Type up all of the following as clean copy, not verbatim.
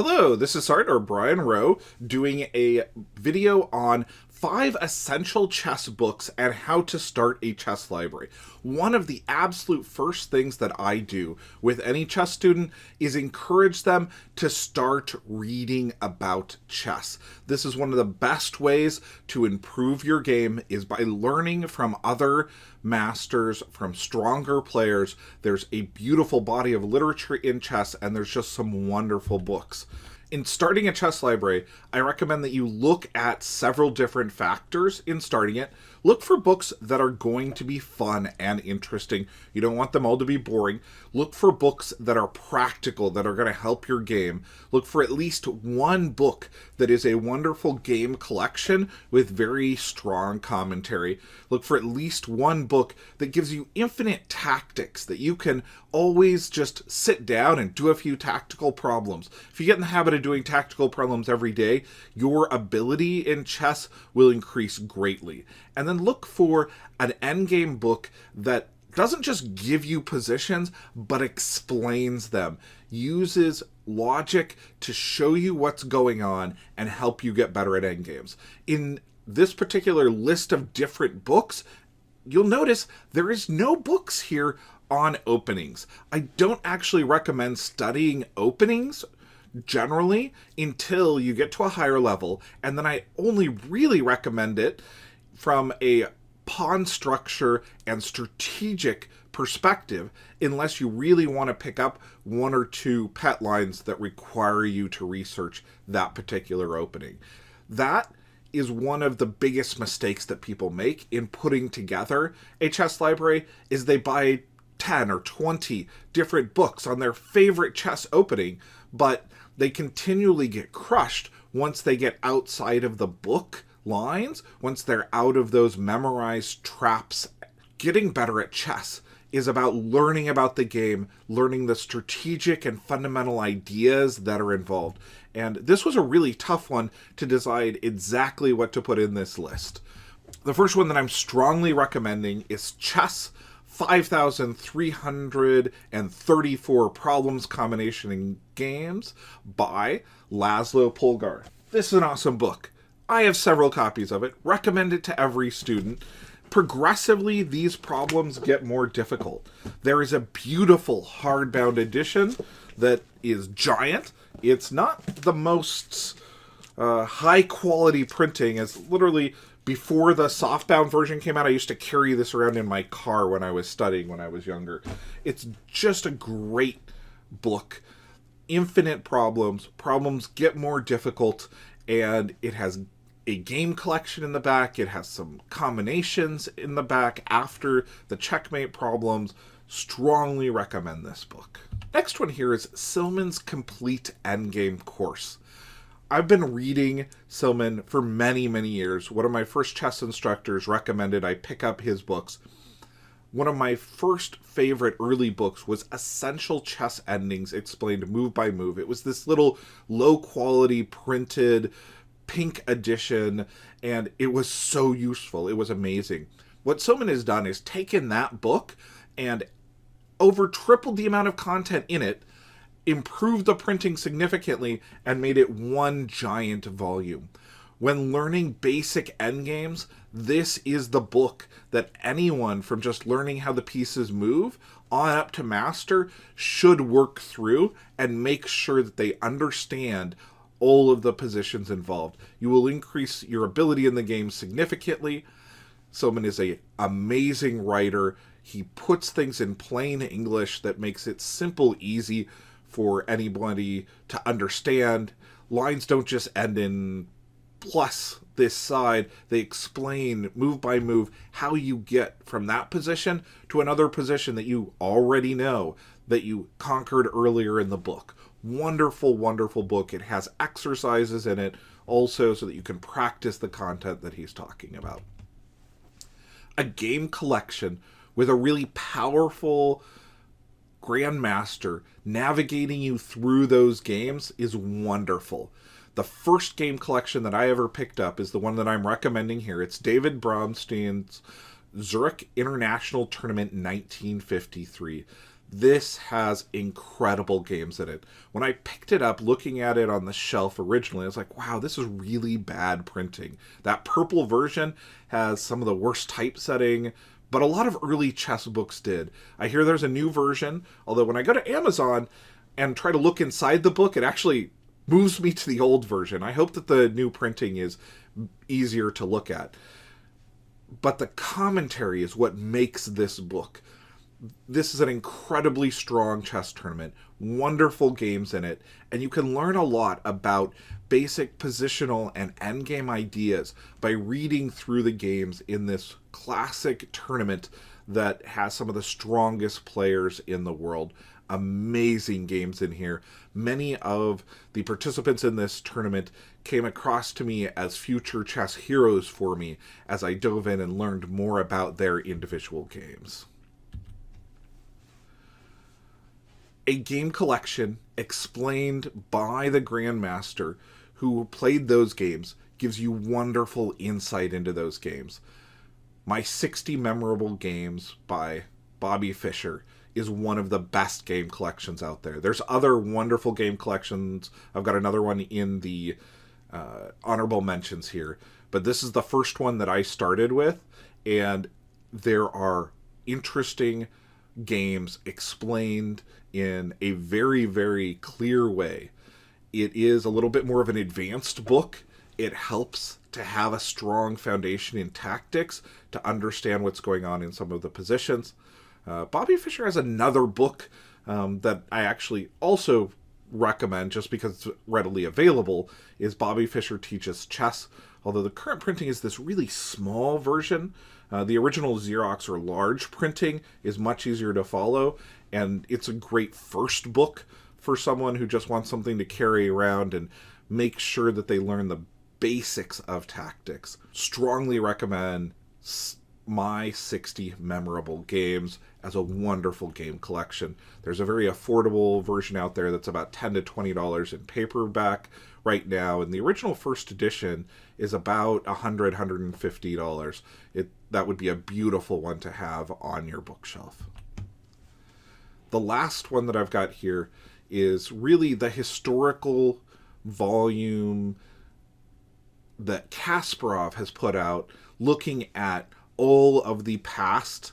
Hello, this is Sart or Brian Rowe doing a video on 5 essential chess books and how to start a chess library. One of the absolute first things that I do with any chess student is encourage them to start reading about chess. This is one of the best ways to improve your game is by learning from other masters, from stronger players. There's a beautiful body of literature in chess, and there's just some wonderful books. In starting a chess library, I recommend that you look at several different factors in starting it. Look for books that are going to be fun and interesting. You don't want them all to be boring. Look for books that are practical, that are going to help your game. Look for at least one book that is a wonderful game collection with very strong commentary. Look for at least one book that gives you infinite tactics, that you can always just sit down and do a few tactical problems. If you get in the habit of doing tactical problems every day, your ability in chess will increase greatly. And then look for an endgame book that doesn't just give you positions, but explains them, uses logic to show you what's going on and help you get better at endgames. In this particular list of different books, you'll notice there is no books here on openings. I don't actually recommend studying openings generally until you get to a higher level, and then I only really recommend it from a pawn structure and strategic perspective unless you really want to pick up one or two pet lines that require you to research that particular opening. That is one of the biggest mistakes that people make in putting together a chess library is they buy 10 or 20 different books on their favorite chess opening, but they continually get crushed once they get outside of the book lines, once they're out of those memorized traps. Getting better at chess is about learning about the game, learning the strategic and fundamental ideas that are involved. And this was a really tough one to decide exactly what to put in this list. The first one that I'm strongly recommending is Chess 5,334 Problems, Combination, and Games by Laszlo Polgar. This is an awesome book. I have several copies of it, recommend it to every student. Progressively, these problems get more difficult. There is a beautiful hardbound edition that is giant. It's not the most high quality printing, as literally before the softbound version came out, I used to carry this around in my car when I was studying when I was younger. It's just a great book. Infinite problems. Problems get more difficult, and it has a game collection in the back. It has some combinations in the back after the checkmate problems. Strongly recommend this book. Next one here is Silman's Complete Endgame Course. I've been reading Silman for many, many years. One of my first chess instructors recommended I pick up his books. One of my first favorite early books was Essential Chess Endings Explained Move by Move. It was this little low-quality printed pink edition, and it was so useful. It was amazing. What Silman has done is taken that book and over tripled the amount of content in it, improved the printing significantly, and made it one giant volume. When learning basic endgames, this is the book that anyone from just learning how the pieces move on up to master should work through and make sure that they understand all of the positions involved. You will increase your ability in the game significantly. Silman is an amazing writer. He puts things in plain English that makes it simple, easy for anybody to understand. Lines don't just end in plus this side. They explain move by move how you get from that position to another position that you already know, that you conquered earlier in the book. Wonderful, wonderful book. It has exercises in it also so that you can practice the content that he's talking about. A game collection with a really powerful grandmaster navigating you through those games is wonderful. The first game collection that I ever picked up is the one that I'm recommending here. It's David Bronstein's Zurich International Tournament 1953. This has incredible games in it. When I picked it up, looking at it on the shelf originally, I was like, wow, this is really bad printing. That purple version has some of the worst typesetting, but a lot of early chess books did. I hear there's a new version, although when I go to Amazon and try to look inside the book, it actually moves me to the old version. I hope that the new printing is easier to look at. But the commentary is what makes this book. This is an incredibly strong chess tournament, wonderful games in it, and you can learn a lot about basic positional and endgame ideas by reading through the games in this classic tournament that has some of the strongest players in the world. Amazing games in here. Many of the participants in this tournament came across to me as future chess heroes for me as I dove in and learned more about their individual games. A game collection explained by the Grandmaster who played those games gives you wonderful insight into those games. My 60 Memorable Games by Bobby Fischer is one of the best game collections out there. There's other wonderful game collections. I've got another one in the honorable mentions here, but this is the first one that I started with, and there are interesting games explained in a very, very clear way. It is a little bit more of an advanced book. It helps to have a strong foundation in tactics to understand what's going on in some of the positions. Bobby Fischer has another book that I actually also recommend just because it's readily available, is Bobby Fischer Teaches Chess, although the current printing is this really small version. The original Xerox or large printing is much easier to follow, and it's a great first book for someone who just wants something to carry around and make sure that they learn the basics of tactics. Strongly recommend My 60 Memorable Games as a wonderful game collection. There's a very affordable version out there that's about $10 to $20 in paperback right now, and the original first edition is about $100, $150. That would be a beautiful one to have on your bookshelf. The last one that I've got here is really the historical volume that Kasparov has put out looking at all of the past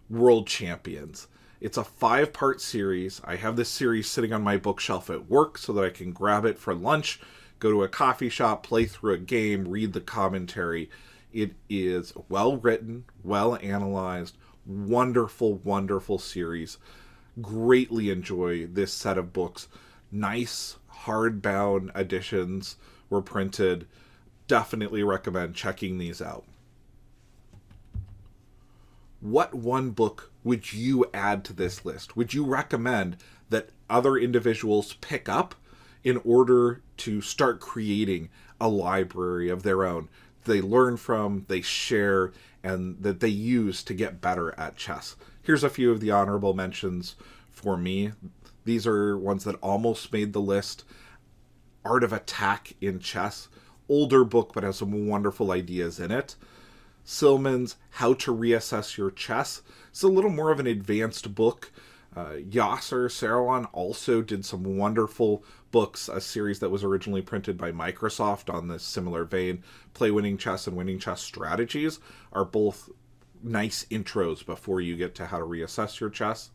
world champions. It's a 5-part series. I have this series sitting on my bookshelf at work so that I can grab it for lunch, go to a coffee shop, play through a game, read the commentary. It is well written, well analyzed, wonderful, wonderful series. Greatly enjoy this set of books. Nice hardbound editions were printed. Definitely recommend checking these out. What one book would you add to this list? Would you recommend that other individuals pick up in order to start creating a library of their own? They learn from, they share, and that they use to get better at chess. Here's a few of the honorable mentions for me. These are ones that almost made the list. Art of Attack in Chess. Older book, but has some wonderful ideas in it. Silman's How to Reassess Your Chess. It's a little more of an advanced book. Yasser Seirawan also did some wonderful books, a series that was originally printed by Microsoft on this similar vein. Play Winning Chess and Winning Chess Strategies are both nice intros before you get to how to reassess your chess.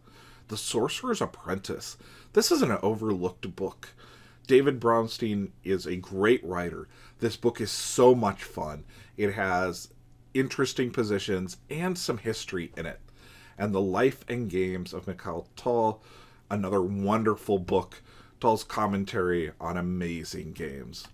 The Sorcerer's Apprentice. This is an overlooked book. David Bronstein is a great writer. This book is so much fun. It has interesting positions and some history in it. And The Life and Games of Mikhail Tal, another wonderful book. Tal's commentary on amazing games.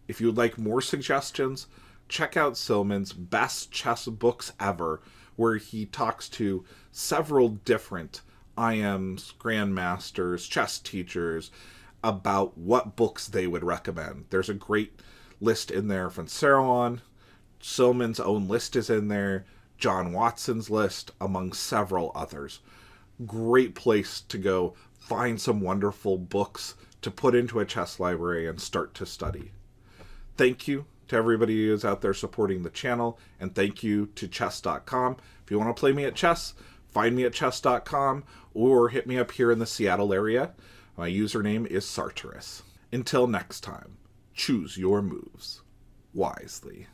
If you would like more suggestions, check out Silman's Best Chess Books Ever, where he talks to several different IMs, grandmasters, chess teachers about what books they would recommend. There's a great list in there from Seirawan. Silman's own list is in there. John Watson's list, among several others. Great place to go find some wonderful books to put into a chess library and start to study. Thank you to everybody who's out there supporting the channel, and thank you to chess.com. If you want to play me at chess, Find me at chess.com or hit me up here in the Seattle area. My username is Sartorus. Until next time, choose your moves wisely.